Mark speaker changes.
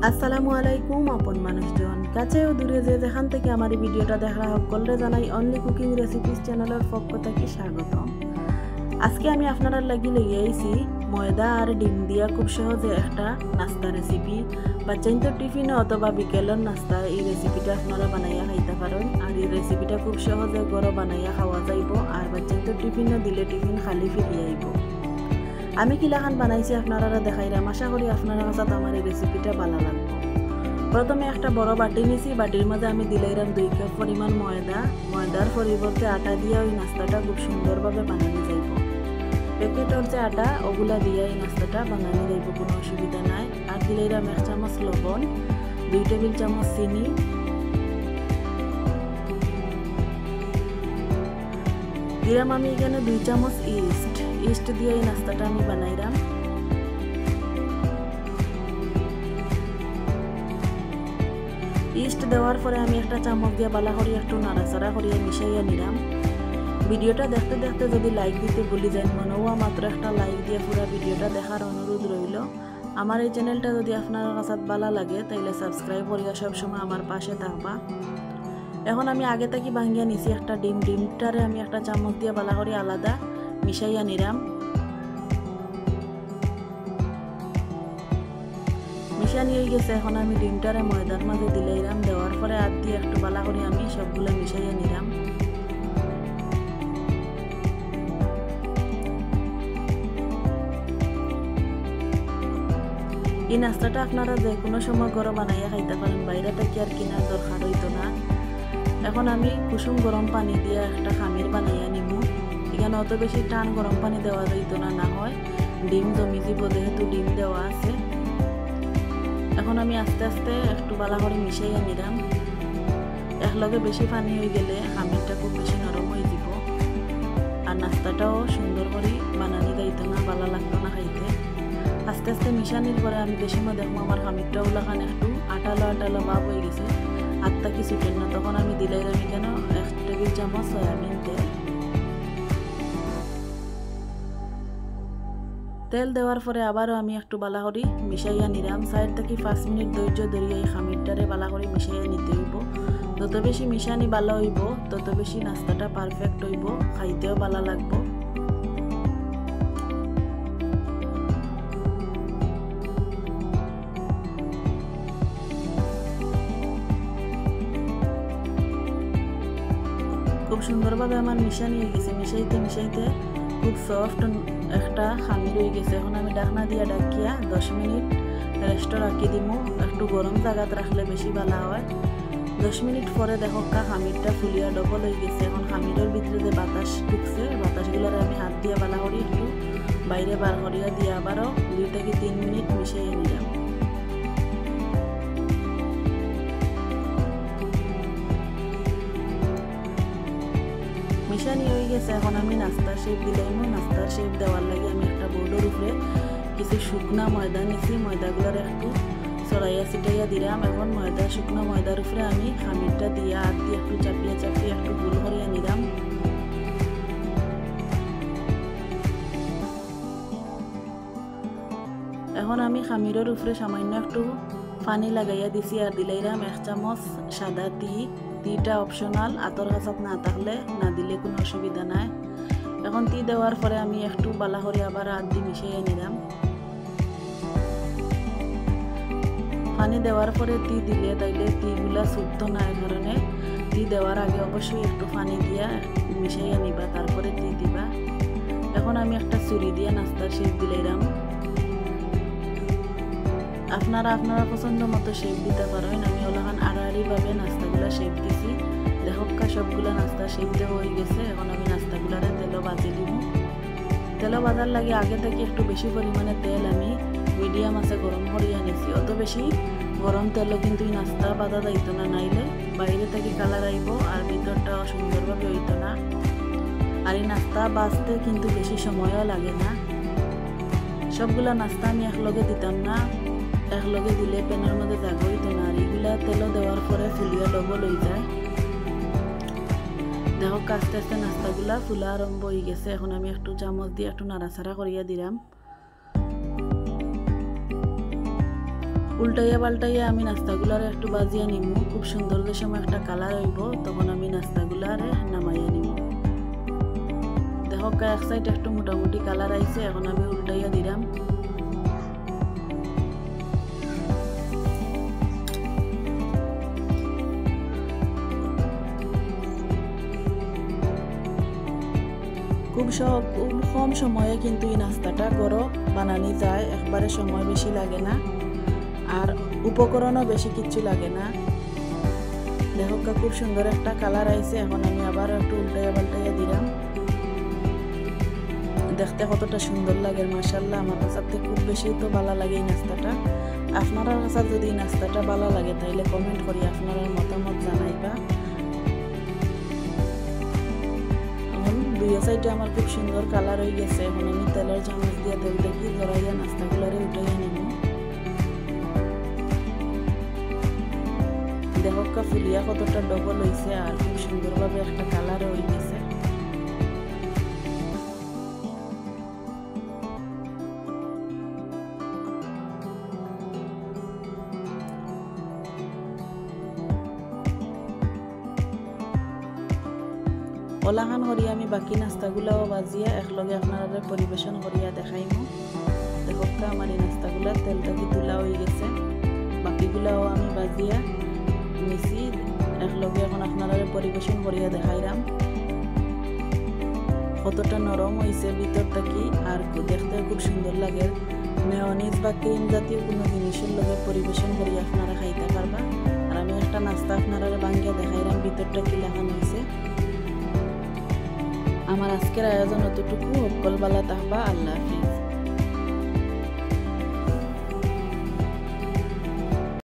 Speaker 1: আসসালামু আলাইকুম আপন মানুষজন, কাছে ও দূরে যে যেখান থেকে আমার এই ভিডিওটা দেখা সকলরে জানাই অনলি কুকিং রেসিপিস চ্যানেলের পক্ষ থেকে স্বাগতম। আজকে আমি আপনারা লাগি লইয়া আইছি ময়দা আর ডিম দিয়া খুব সহজে একটা নাস্তা রেসিপি। বাচ্চাইন্তর টিফিনে অথবা বিকেলের নাস্তা এই রেসিপিটা আপনারা বানাইয়া খাইতে পারেন। আর এই রেসিপিটা খুব সহজে ঘরে বানাইয়া খাওয়া যাইব, আর বাচ্চাইন্তর টিফিনে দিলে টিফিন খালি ফিরিয়ে আইব। আমি কিলাখান বানাইছি আপনারা দেখাইলাম, আশা করি আপনারা কাছে আমার এই রেসিপিটা ভালো লাগবে। প্রথমে একটা বড় বাটি নিছি, বাটির মধ্যে আমি দিলাইলাম 2 কাপ পরিমাণ ময়দা। ময়দার পরিবর্তে আটা দিয়ে ওই নাস্তাটা খুব সুন্দরভাবে বানানো যাইব। প্যাকেটের যে আটা ওগুলা দিয়ে এই নাস্তাটা বানানো যাইব, কোনো অসুবিধা নাই। আর দিলাইলাম 1 চামচ লবণ, 2 টেবিল চামচ চিনি, দিলাম আমি এখানে 2 চামচ ইস্ট দিয়ে এই নাস্তাটা আমি বানাইলাম। ইস্ট দেওয়ার পরে আমি একটা চামচ দিয়ে বালা করি একটু নাড়াচাড়া করিয়ে মিশাইয়া নিলাম। ভিডিওটা দেখতে দেখতে যদি লাইক দিতে ভুলি যান, মনেও মাত্র একটা লাইক দিয়ে পুরো ভিডিওটা দেখার অনুরোধ রইল। আমার এই চ্যানেলটা যদি আপনার কাছে ভালো লাগে তাইলে সাবস্ক্রাইব করিয়া সবসময় আমার পাশে থাকবা। এখন আমি আগে থেকে ভাঙিয়া নিছি একটা ডিমটারে আমি একটা চামচ দিয়ে বালা করে আলাদা মিশাইয়া নিলাম। মিশানি হয়ে গেছে, এখন আমি ডিমটারে ময়দার মাঝে দিলাইলাম। দেওয়ার পরে হাত দিয়ে একটু বালা করে আমি সবগুলো মিশাইয়া নিলাম। এই নাস্তাটা আপনারা যে কোনো সময় ঘরে বানাইয়া খাইতে পারেন, বাইরে থেকে আর কেনার দরকার হইতো না। এখন আমি কুসুম গরম পানি দিয়ে একটা খামির বানাইয়া নিব। এখানে অত বেশি টান গরম পানি দেওয়া যাইতো না, না হয় ডিম জমি দিব, যেহেতু ডিম দেওয়া আছে। এখন আমি আস্তে আস্তে একটু বালা করে মিশাইয়া নিলাম। একলগে বেশি পানি হয়ে গেলে খামিরটা খুব বেশি নরম হয়ে যাব, আর নাস্তাটাও সুন্দর করে বানানি যাইতো না, ভালো লাগতো না খাইতে। আস্তে আস্তে মিশানির পরে আমি বেশি সময় দেখবো আমার খামিরটা ওলাখান একটু আটালো ভাব হয়ে গেছে, হাতটা কি ছুটেন না। তখন আমি দিলাইলাম কেন 1 টেবিল চামচ সয়াবিন তেল দেওয়ার পরে আবারও আমি একটু বালা করি মিশাইয়া নিলাম। 4 থেকে 5 মিনিট ধৈর্য ধরিয়া এই খামিরটারে বালা করে মিশাইয়া নিতে হইব। যত বেশি মিশানি ভালো হইব তত বেশি নাস্তাটা পারফেক্ট হইব, খাইতেও ভালো লাগবো। খুব সুন্দরভাবে আমার মিশানি হয়ে গেছে, মিশাইতে মিশাইতে খুব সফট একটা খামির হয়ে গেছে। এখন আমি ঢাকনা দিয়ে ডাকিয়া 10 মিনিট রেস্ট রাখি দিব। একটু গরম জায়গাত রাখলে বেশি ভালো হয়। 10 মিনিট পরে দেখো খামিরটা ফুলিয়া ডবল হয়ে গেছে। এখন খামিরের ভিতরে যে বাতাস ঢুকছে, বাতাসগুলোর আমি হাত দিয়ে বালা করি একটু বাইরে বার করিয়া দিয়ে আবারও 2 থেকে 3 মিনিট মিশিয়ে নিলাম। মিশানি হয়ে গেছে, এখন আমি নাস্তার শেপ দিলাম। নাস্তার শেপ দেওয়ার লাগে আমি একটা বোর্ডের উপরে কিছু শুকনা ময়দা নিছি, ময়দাগুলোর একটু ছড়াইয়া ছিটাইয়া দিলাম। এখন শুকনা ময়দার উপরে আমি খামিরটা দিয়ে হাত দিয়ে একটু চাপিয়ে একটু গোল করিয়া নিলাম। এখন আমি খামিরের উপরে সামান্য একটু পানি লাগাইয়া দিছি আর দিলাইলাম 1 চামচ সাদা তিটা অপশনাল, আতর কাছাত না থাকলে না দিলে কোনো অসুবিধা নাই। এখন দেওয়ার পরে আমি একটু বালা করে আবার হাত দিয়ে মিশিয়ে নিলাম। পানি দেওয়ার পরে দিলে তাইলে গুলা ছুটতো না, এই কারণে দেওয়ার আগে অবশ্যই একটু পানি দিয়া মিশাইয়া নিবা, তারপরে দিবা। এখন আমি একটা ছুরি দিয়ে নাস্তার শেপ দিলাম। আপনারা পছন্দ মতো শেপ দিতে পারেন। আমি ওলাখান আড়াআড়িভাবে নাস্তাগুলা শেপ দিছি। দেখোকা সবগুলা নাস্তা শেপ দেওয়া হয়ে গেছে। এখন আমি নাস্তাগুলারে তেলও ভাজি দিব। তেলও ভাজার লাগে আগে থেকে একটু বেশি পরিমাণে তেল আমি মিডিয়াম আছে গরম করিয়া নিছি। অত বেশি গরম তেলও কিন্তু এই নাস্তা ভাজা যাইতো না, নাইলে বাইরে থেকে কালার আইব আর ভিতরটা সুন্দরভাবে হইতো না। আর এই নাস্তা ভাজতে কিন্তু বেশি সময়ও লাগে না। সবগুলা নাস্তা আমি একলগে দিতাম না, একলগে দিলে প্যানের মধ্যে জাগা হইতো না। আর এইগুলা তেলও দেওয়ার পরে ফুলিয়া ডবল হয়ে যায়। দেখো আস্তে আস্তে নাস্তাগুলা ফুলা আরম্ভ হয়ে গেছে। এখন আমি একটু চামচ দিয়ে একটু নাড়াচাড়া করিয়া দিলাম। উল্টাইয়া পাল্টাইয়া আমি নাস্তাগুলারে একটু বাজিয়ে নিব। খুব সুন্দর যে সময় একটা কালার হইব তখন আমি নাস্তাগুলারে নামাইয়া নিব। দেখো এক সাইড একটু মোটামুটি কালার আইছে, এখন আমি উল্টাইয়া দিলাম। খুব কম সময়ে কিন্তু এই নাস্তাটা গরো বানানি যায়, একবারে সময় বেশি লাগে না আর উপকরণও বেশি কিচ্ছু লাগে না। দেখো খুব সুন্দর একটা কালার আইছে, এখন আমি আবার একটু উল্টাইয়া পাল্টাইয়া দিলাম। দেখতে কতটা সুন্দর লাগে মাশাআল্লাহ। আমার কাছে খুব বেশি তো ভালো লাগে এই নাস্তাটা। আপনার কাছে যদি এই নাস্তাটা ভালো লাগে তাহলে কমেন্ট করি আপনার মতামত জানাইবা। দুই সাইডে আমার খুব সুন্দর কালার হয়ে গেছে, এখন আমি তেলের চামচ দিয়ে তেল দেখি ধরাইয়া নাস্তাগুলারে উঠাইয়া নিব। দেখো ফুলিয়া কতটা ডবল হয়েছে আর খুব সুন্দরভাবে একটা কালার হয়ে গেছে। ওলাখান করি আমি বাকি নাস্তাগুলাও বাজিয়া একলগে আপনারা পরিবেশন করিয়া দেখাইমু। দেখো আমার এই নাস্তাগুলা তেলটা কি তুলা হয়ে গেছে, বাকিগুলাও আমি বাজিয়া মিশি একলগে এখন আপনারা পরিবেশন করিয়া দেখাইলাম। কতটা নরম হয়েছে ভিতর থেকে আর দেখতে খুব সুন্দর লাগে। মেয়োনিজ বা ক্রিম জাতীয় কোনো জিনিসের লগে পরিবেশন করিয়া আপনারা খাইতে পারবা। আর আমি একটা নাস্তা আপনারা ভাঙ্গিয়া দেখাইলাম ভিতরটা কি লাগান হয়েছে। আমার আজকের আয়োজন অতটুকু। সকল ভালো থাকবা। আল্লাহ হাফেজ।